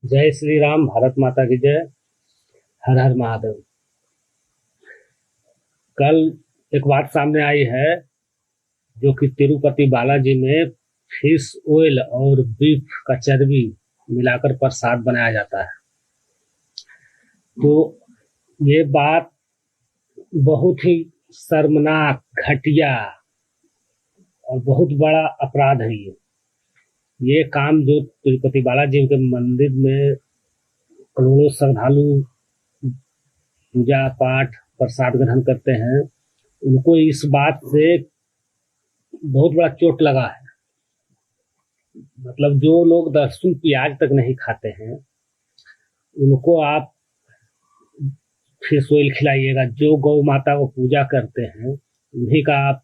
जय श्री राम। भारत माता की जय। हर हर महादेव। कल एक बात सामने आई है जो कि तिरुपति बालाजी में फिश ऑयल और बीफ का चर्बी मिलाकर प्रसाद बनाया जाता है। तो ये बात बहुत ही शर्मनाक, घटिया और बहुत बड़ा अपराध है। ये काम जो तिरुपति बालाजी के मंदिर में करोड़ों श्रद्धालु पूजा पाठ प्रसाद ग्रहण करते हैं, उनको इस बात से बहुत बड़ा चोट लगा है। मतलब जो लोग लहसुन प्याज तक नहीं खाते हैं, उनको आप फिश ऑयल खिलाइएगा। जो गौ माता को पूजा करते हैं, उन्हीं का आप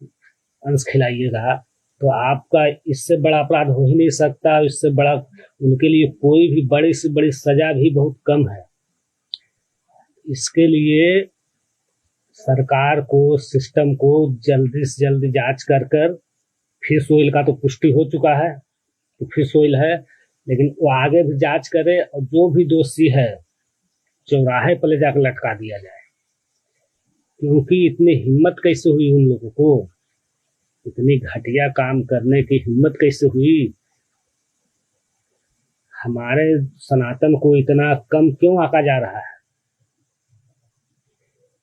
अंश खिलाइएगा, तो आपका इससे बड़ा अपराध हो ही नहीं सकता। इससे बड़ा उनके लिए कोई भी बड़ी से बड़ी सजा भी बहुत कम है। इसके लिए सरकार को, सिस्टम को जल्दी से जल्दी जांच कर फिश ऑयल का तो पुष्टि हो चुका है कि फिश ऑयल है, लेकिन वो आगे भी जांच करे और जो भी दोषी है चौराहे पर ले जाकर लटका दिया जाए। क्योंकि इतनी हिम्मत कैसे हुई उन लोगों को, इतनी घटिया काम करने की हिम्मत कैसे हुई? हमारे सनातन को इतना कम क्यों आंका जा रहा है?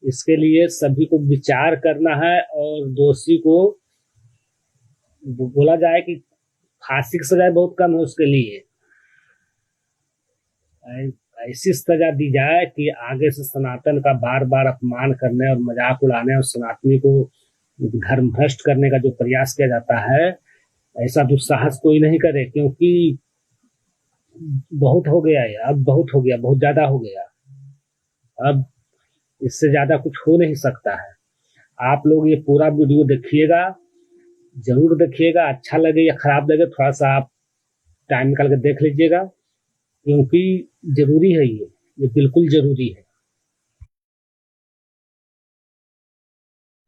इसके लिए सभी को विचार करना है और दोषी को बोला जाए कि फांसी की सजा बहुत कम है उसके लिए। ऐसी सजा दी जाए कि आगे से सनातन का बार बार अपमान करने और मजाक उड़ाने और सनातनी को धर्म भ्रष्ट करने का जो प्रयास किया जाता है, ऐसा दुस्साहस कोई नहीं करे। क्योंकि बहुत हो गया है, अब बहुत हो गया, बहुत ज्यादा हो गया। अब इससे ज्यादा कुछ हो नहीं सकता है। आप लोग ये पूरा वीडियो देखिएगा, जरूर देखिएगा। अच्छा लगे या खराब लगे, थोड़ा सा आप टाइम निकाल के देख लीजिएगा, क्योंकि जरूरी है। ये बिल्कुल जरूरी है।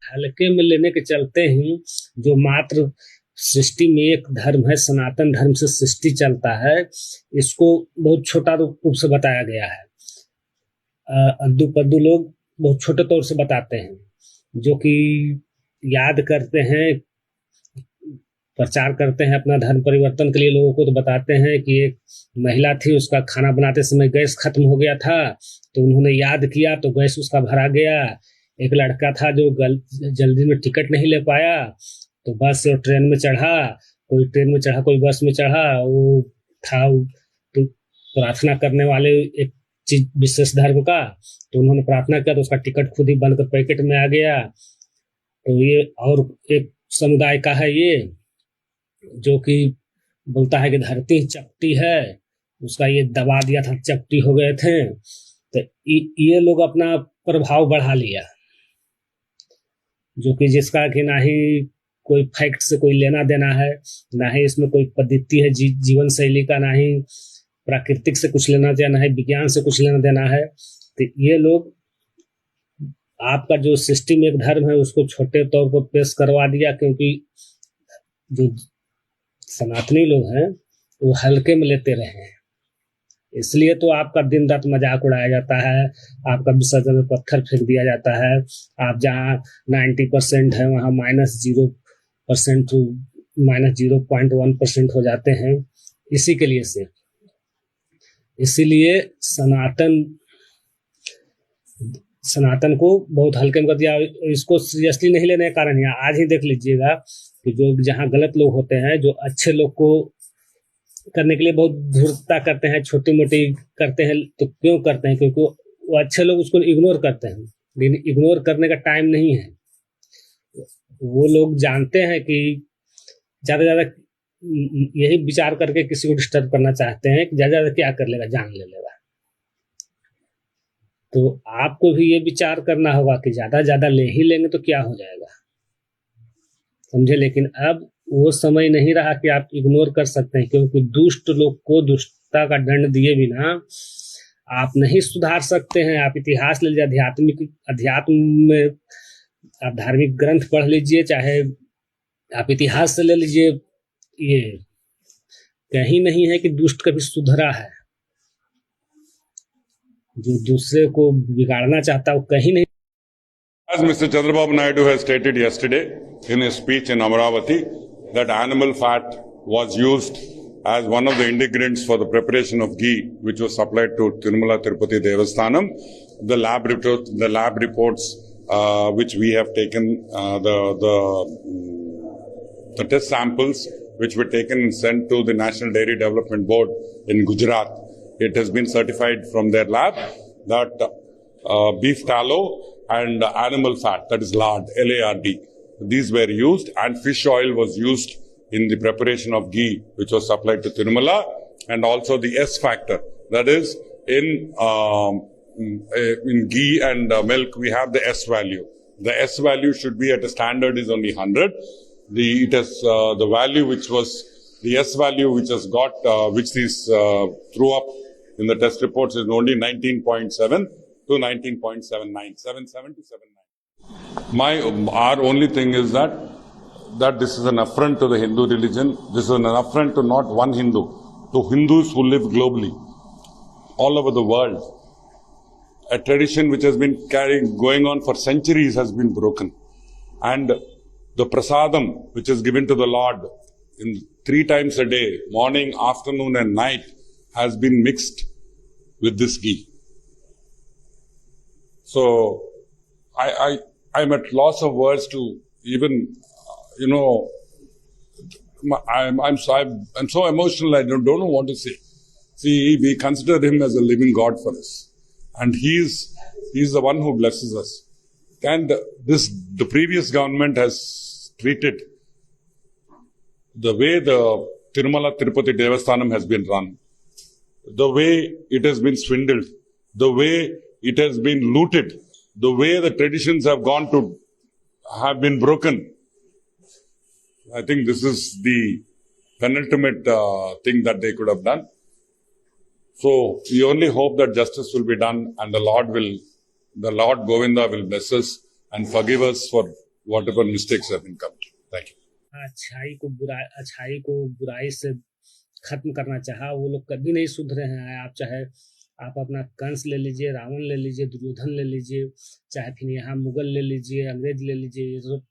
हल्के में लेने के चलते ही जो मात्र सृष्टि में एक धर्म है, सनातन धर्म से सृष्टि चलता है, इसको बहुत छोटा रूप से बताया गया है। अद्दू पद्दू लोग बहुत छोटे तौर से बताते हैं, जो कि याद करते हैं, प्रचार करते हैं अपना धर्म परिवर्तन के लिए लोगों को। तो बताते हैं कि एक महिला थी, उसका खाना बनाते समय गैस खत्म हो गया था, तो उन्होंने याद किया तो गैस उसका भरा गया। एक लड़का था जो जल्दी में टिकट नहीं ले पाया, तो बस और ट्रेन में चढ़ा, कोई ट्रेन में चढ़ा, कोई बस में चढ़ा। वो था तो प्रार्थना करने वाले एक चीज विशेष धर्म का, तो उन्होंने प्रार्थना किया तो उसका टिकट खुद ही बनकर पैकेट में आ गया। तो ये और एक समुदाय का है ये, जो कि बोलता है कि धरती चपटी है, उसका ये दबा दिया था, चपटी हो गए थे। तो ये लोग अपना प्रभाव बढ़ा लिया, जो कि जिसका कि ना ही कोई फैक्ट से कोई लेना देना है, ना ही इसमें कोई पद्धति है जीवन शैली का, ना ही प्राकृतिक से कुछ लेना देना है, विज्ञान से कुछ लेना देना है। तो ये लोग आपका जो सिस्टम एक धर्म है उसको छोटे तौर पर पेश करवा दिया, क्योंकि जो सनातनी लोग हैं वो हल्के में लेते रहे हैं। इसलिए तो आपका दिन रात मजाक उड़ाया जाता है, आपका विसर्जन में पत्थर फेंक दिया जाता है। आप जहाँ 90% है वहाँ -0%, -0.1% हो जाते हैं, इसी के लिए से। इसीलिए सनातन को बहुत हल्के में कर दिया। इसको सीरियसली नहीं लेने का कारण है, आज ही देख लीजिएगा कि जो जहाँ गलत लोग होते हैं, जो अच्छे लोग को करने के लिए बहुत धूर्तता करते हैं, छोटी मोटी करते हैं। तो क्यों करते हैं? क्योंकि वो अच्छे लोग उसको इग्नोर करते हैं, लेकिन इग्नोर करने का टाइम नहीं है। वो लोग जानते हैं कि ज्यादा ज्यादा यही विचार करके किसी को डिस्टर्ब करना चाहते हैं कि ज्यादा ज्यादा क्या कर लेगा, जान ले लेगा। तो आपको भी ये विचार करना होगा कि ज्यादा ज्यादा ले ही लेंगे तो क्या हो जाएगा, समझे। लेकिन अब वो समय नहीं रहा कि आप इग्नोर कर सकते हैं, क्योंकि दुष्ट लोग को दुष्टता का दंड दिए बिना आप नहीं सुधार सकते हैं। आप इतिहास ले लीजिए, अध्यात्म में आप धार्मिक ग्रंथ पढ़ लीजिए, चाहे आप इतिहास से ले लीजिए, ये कहीं नहीं है कि दुष्ट कभी सुधरा है। जो दूसरे को बिगाड़ना चाहता है वो कहीं नहीं। As Mr. Chandrababu Naidu has stated yesterday in his speech in Amaravati, that animal fat was used as one of the ingredients for the preparation of ghee, which was supplied to Tirumala Tirupati Devasthanam. The lab reports which we have taken, the test samples which were taken and sent to the National Dairy Development Board in Gujarat. It has been certified from their lab that beef tallow and animal fat, that is lard, LARD, these were used, and fish oil was used in the preparation of ghee, which was supplied to Tirumala, and also the S factor, that is in ghee and milk we have the S value. The S value should be at a standard is only 100. The value which was the S value which has got which these threw up in the test reports is only 19.7 to 19.79, 77 to 79. Our only thing is that this is an affront to the Hindu religion. This is an affront to not one Hindu, to Hindus who live globally, all over the world. A tradition which has been going on for centuries has been broken. And the prasadam which is given to the Lord in 3 times a day, morning, afternoon and night, has been mixed with this ghee. So I'm at loss of words to even, I'm so emotional, I don't know what to say. See, we consider him as a living God for us. And he's the one who blesses us. And the previous government has treated the way the Tirumala Tirupati Devasthanam has been run, the way it has been swindled, the way it has been looted, the way the traditions have been broken. I think this is the penultimate thing that they could have done. So we only hope that justice will be done and the Lord Govinda will bless us and forgive us for whatever mistakes have been committed. Thank you. अच्छाई को बुराई से खत्म करना चाहा, वो लोग कभी नहीं सुधरे हैं। आप अपना कंस ले लीजिए, रावण ले लीजिए, दुर्योधन ले लीजिए, चाहे फिर यहाँ मुगल ले लीजिए, अंग्रेज ले लीजिए, ये सब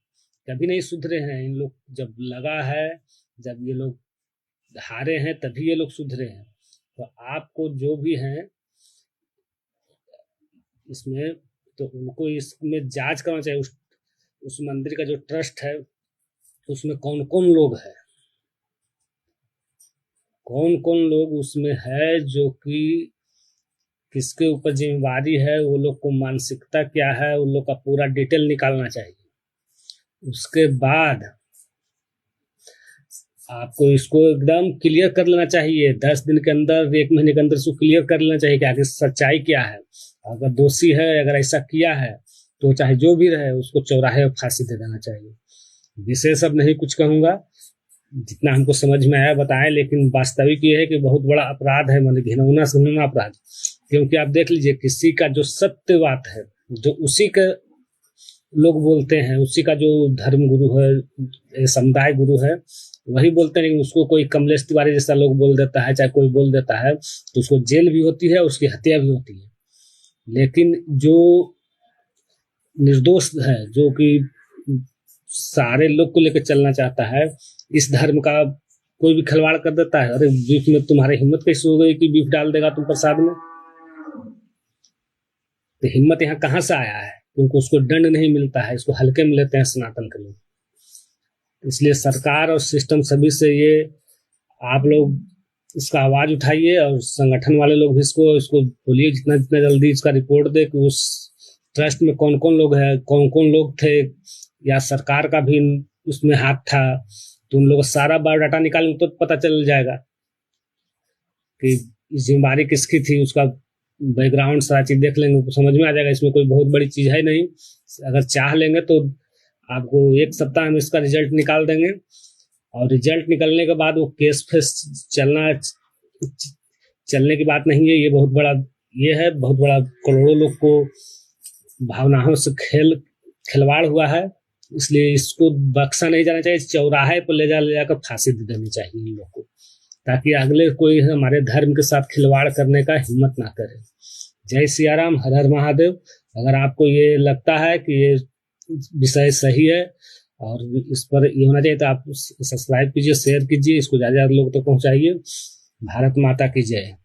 कभी नहीं सुधरे हैं। इन लोग जब लगा है, जब ये लोग हारे हैं तभी ये लोग सुधरे हैं। तो आपको जो भी हैं इसमें, तो उनको इसमें जांच करना चाहिए। उस मंदिर का जो ट्रस्ट है उसमें कौन कौन लोग हैं, कौन लोग उसमें है, जो कि किसके ऊपर जिम्मेवारी है, वो लोग को मानसिकता क्या है, उन लोग का पूरा डिटेल निकालना चाहिए। उसके बाद आपको इसको एकदम क्लियर कर लेना चाहिए। 10 दिन के अंदर, 1 महीने के अंदर इसको क्लियर कर लेना चाहिए कि आगे सच्चाई क्या है। अगर दोषी है, अगर ऐसा किया है, तो चाहे जो भी रहे उसको चौराहे और फांसी दे देना चाहिए। विशेष अब नहीं कुछ कहूँगा, जितना हमको समझ में आया बताएं। लेकिन वास्तविक ये है कि बहुत बड़ा अपराध है, मतलब घिनौना से घिनौना अपराध। क्योंकि आप देख लीजिए, किसी का जो सत्य बात है, जो उसी के लोग बोलते हैं, उसी का जो धर्म गुरु है, समुदाय गुरु है, वही बोलते हैं। लेकिन उसको कोई कमलेश तिवारी जैसा लोग बोल देता है, चाहे कोई बोल देता है, तो उसको जेल भी होती है, उसकी हत्या भी होती है। लेकिन जो निर्दोष है, जो कि सारे लोग को लेकर चलना चाहता है, इस धर्म का कोई भी खिलवाड़ कर देता है। अरे बीफ में तुम्हारी हिम्मत कैसे हो गई कि बीफ डाल देगा तुम प्रसाद में? तो हिम्मत यहाँ कहाँ से आया है? क्योंकि उसको दंड नहीं मिलता है, इसको हल्के में लेते हैं सनातन के लोग। इसलिए सरकार और सिस्टम सभी से ये आप लोग इसका आवाज उठाइए, और संगठन वाले लोग भी इसको बोलिए जितना जल्दी इसका रिपोर्ट दे कि उस ट्रस्ट में कौन कौन लोग हैं, कौन कौन लोग थे, या सरकार का भी उसमें हाथ था। तो उन लोगों का सारा बायोडाटा निकालेंगे तो पता चल जाएगा कि जिम्मेवारी किसकी थी। उसका बैकग्राउंड सारा चीज देख लेंगे तो समझ में आ जाएगा। इसमें कोई बहुत बड़ी चीज है नहीं। अगर चाह लेंगे तो आपको 1 सप्ताह में इसका रिजल्ट निकाल देंगे, और रिजल्ट निकलने के बाद वो केस फेस चलने की बात नहीं है। ये बहुत बड़ा करोड़ों लोग को भावनाओं से खिलवाड़ हुआ है। इसलिए इसको बख्शा नहीं जाना चाहिए। चौराहे पर ले जाकर फांसी दे देनी चाहिए इन लोग को, ताकि अगले कोई हमारे धर्म के साथ खिलवाड़ करने का हिम्मत ना करे। जय सिया राम, हर हर महादेव। अगर आपको ये लगता है कि ये विषय सही है और इस पर ये होना चाहिए तो आप सब्सक्राइब कीजिए, शेयर कीजिए, इसको ज़्यादा लोग तक पहुंचाइए। भारत माता की जय।